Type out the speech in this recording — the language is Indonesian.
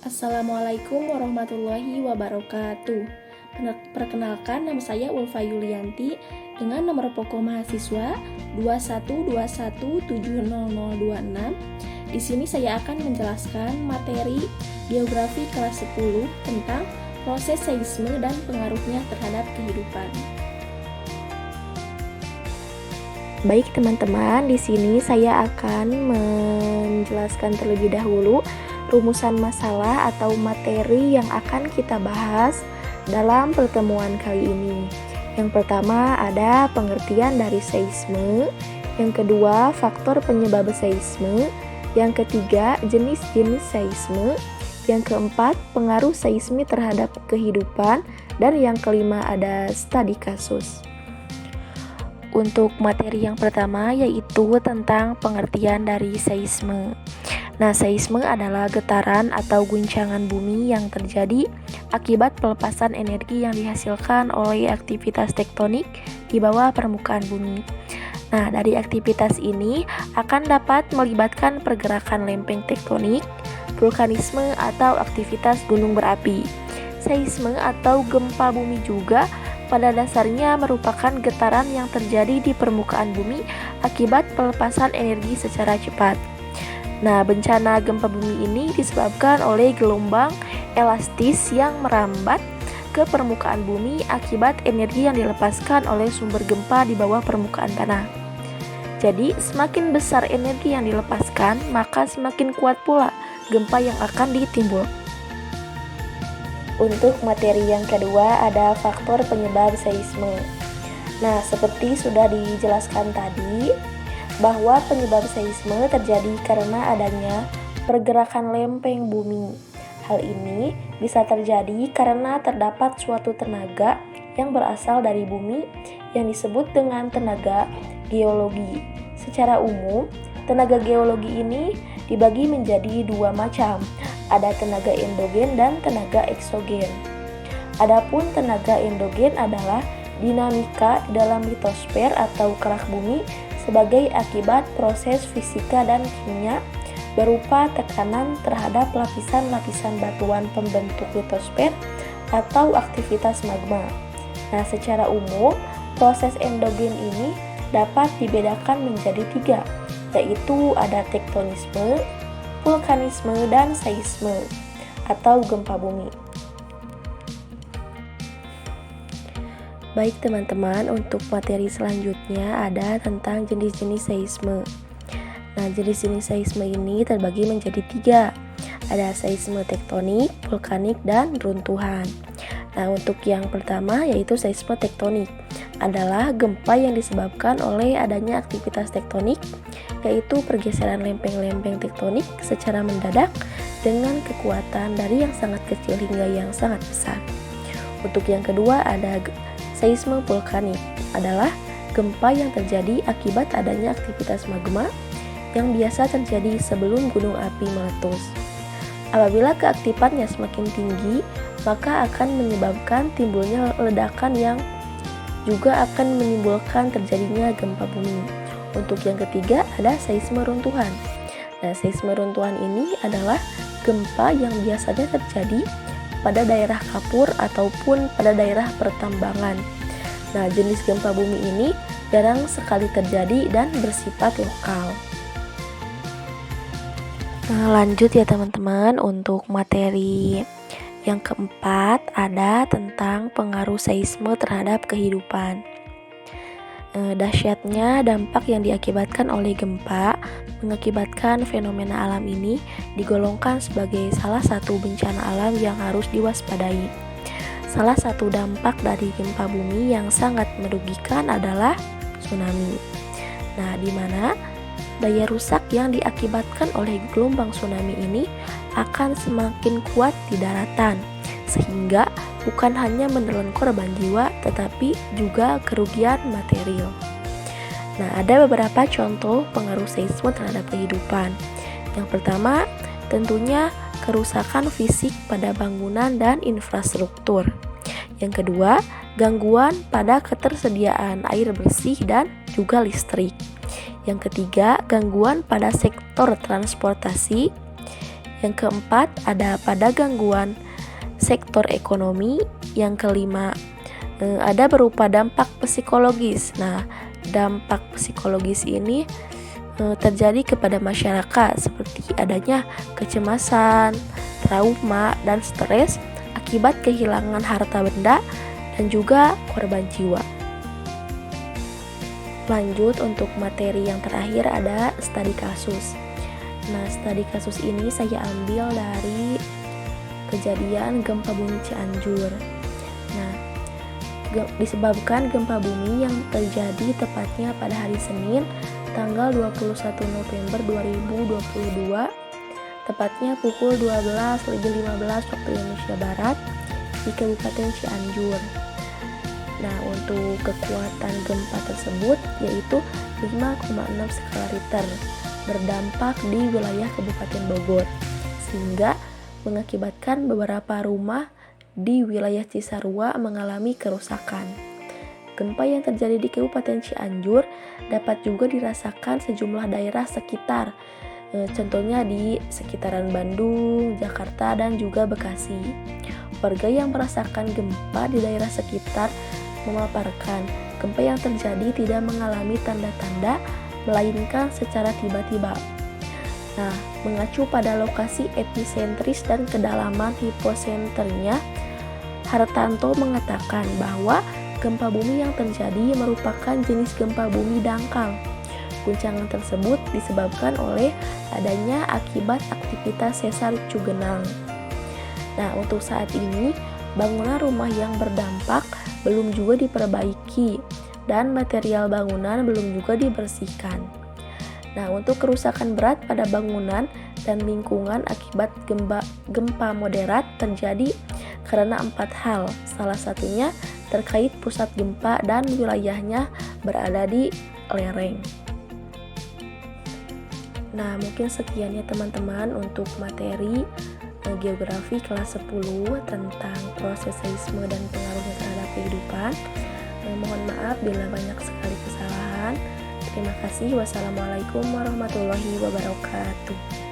Assalamualaikum warahmatullahi wabarakatuh. Perkenalkan, nama saya Ulfa Yulianti dengan nomor pokok mahasiswa 212170026. Di sini saya akan menjelaskan materi geografi kelas 10 tentang proses seisme dan pengaruhnya terhadap kehidupan. Baik teman-teman, di sini saya akan menjelaskan terlebih dahulu rumusan masalah atau materi yang akan kita bahas dalam pertemuan kali ini. Yang pertama ada pengertian dari seisme, yang kedua faktor penyebab seisme, yang ketiga jenis-jenis seisme, yang keempat pengaruh seisme terhadap kehidupan, dan yang kelima ada studi kasus. Untuk materi yang pertama yaitu tentang pengertian dari seisme. Nah, seisme adalah getaran atau guncangan bumi yang terjadi akibat pelepasan energi yang dihasilkan oleh aktivitas tektonik di bawah permukaan bumi. Nah, dari aktivitas ini akan dapat melibatkan pergerakan lempeng tektonik, vulkanisme atau aktivitas gunung berapi. Seisme atau gempa bumi juga pada dasarnya merupakan getaran yang terjadi di permukaan bumi akibat pelepasan energi secara cepat. Nah, bencana gempa bumi ini disebabkan oleh gelombang elastis yang merambat ke permukaan bumi akibat energi yang dilepaskan oleh sumber gempa di bawah permukaan tanah. Jadi, semakin besar energi yang dilepaskan, maka semakin kuat pula gempa yang akan ditimbulkan. Untuk materi yang kedua ada faktor penyebab seisme. Nah, seperti sudah dijelaskan tadi, bahwa penyebab seisme terjadi karena adanya pergerakan lempeng bumi. Hal ini bisa terjadi karena terdapat suatu tenaga yang berasal dari bumi yang disebut dengan tenaga geologi. Secara umum, tenaga geologi ini dibagi menjadi dua macam. Ada tenaga endogen dan tenaga eksogen. Adapun tenaga endogen adalah dinamika dalam litosfer atau kerak bumi sebagai akibat proses fisika dan kimia berupa tekanan terhadap lapisan-lapisan batuan pembentuk litosfer atau aktivitas magma. Nah, secara umum, proses endogen ini dapat dibedakan menjadi tiga, yaitu ada tektonisme, vulkanisme, dan seisme atau gempa bumi. Baik teman-teman, untuk materi selanjutnya ada tentang jenis-jenis seisme. Nah, jenis-jenis seisme ini terbagi menjadi tiga. Ada seisme tektonik, vulkanik, dan runtuhan. Nah, untuk yang pertama yaitu seisme tektonik adalah gempa yang disebabkan oleh adanya aktivitas tektonik, yaitu pergeseran lempeng-lempeng tektonik secara mendadak dengan kekuatan dari yang sangat kecil hingga yang sangat besar. Untuk yang kedua ada seisme vulkanik, adalah gempa yang terjadi akibat adanya aktivitas magma yang biasa terjadi sebelum gunung api meletus. Apabila keaktifannya semakin tinggi, maka akan menyebabkan timbulnya ledakan yang juga akan menimbulkan terjadinya gempa bumi. Untuk yang ketiga ada seisme runtuhan. Nah, seisme runtuhan ini adalah gempa yang biasanya terjadi pada daerah kapur ataupun pada daerah pertambangan. Nah, jenis gempa bumi ini jarang sekali terjadi dan bersifat lokal. Nah, lanjut ya teman-teman, untuk materi yang keempat ada tentang pengaruh seisme terhadap kehidupan. Dahsyatnya dampak yang diakibatkan oleh gempa mengakibatkan fenomena alam ini digolongkan sebagai salah satu bencana alam yang harus diwaspadai. Salah satu dampak dari gempa bumi yang sangat merugikan adalah tsunami. Nah, di mana daya rusak yang diakibatkan oleh gelombang tsunami ini akan semakin kuat di daratan, sehingga bukan hanya menelan korban jiwa, tetapi juga kerugian material. Nah, ada beberapa contoh pengaruh seisme terhadap kehidupan. Yang pertama, tentunya kerusakan fisik pada bangunan dan infrastruktur. Yang kedua, gangguan pada ketersediaan air bersih dan juga listrik. Yang ketiga, gangguan pada sektor transportasi. Yang keempat, ada pada gangguan sektor ekonomi. Yang kelima, ada berupa dampak psikologis. Nah, dampak psikologis ini terjadi kepada masyarakat seperti adanya kecemasan, trauma, dan stres akibat kehilangan harta benda dan juga korban jiwa. Lanjut untuk materi yang terakhir ada studi kasus. Nah, studi kasus ini saya ambil dari kejadian gempa bumi Cianjur. Nah, disebabkan gempa bumi yang terjadi tepatnya pada hari Senin tanggal 21 November 2022 tepatnya pukul 12:15 waktu Indonesia Barat di Kabupaten Cianjur. Nah, untuk kekuatan gempa tersebut yaitu 5,6 skala Richter berdampak di wilayah Kabupaten Bogor sehingga mengakibatkan beberapa rumah di wilayah Cisarua mengalami kerusakan. Gempa yang terjadi di Kabupaten Cianjur dapat juga dirasakan sejumlah daerah sekitar, contohnya di sekitaran Bandung, Jakarta, dan juga Bekasi. Warga yang merasakan gempa di daerah sekitar memaparkan gempa yang terjadi tidak mengalami tanda-tanda, melainkan secara tiba-tiba. Nah, mengacu pada lokasi episentris dan kedalaman hiposenternya, Hartanto mengatakan bahwa gempa bumi yang terjadi merupakan jenis gempa bumi dangkal. Guncangan tersebut disebabkan oleh adanya akibat aktivitas sesar Cugenang. Nah, untuk saat ini, bangunan rumah yang berdampak belum juga diperbaiki dan material bangunan belum juga dibersihkan. Nah, untuk kerusakan berat pada bangunan dan lingkungan akibat gempa moderat terjadi karena 4 hal. Salah satunya terkait pusat gempa dan wilayahnya berada di lereng. Nah, mungkin sekian ya teman-teman untuk materi geografi kelas 10 tentang proses seisme dan pengaruhnya terhadap kehidupan. Mohon maaf bila banyak sekali kesalahan. Terima kasih. Wassalamualaikum warahmatullahi wabarakatuh.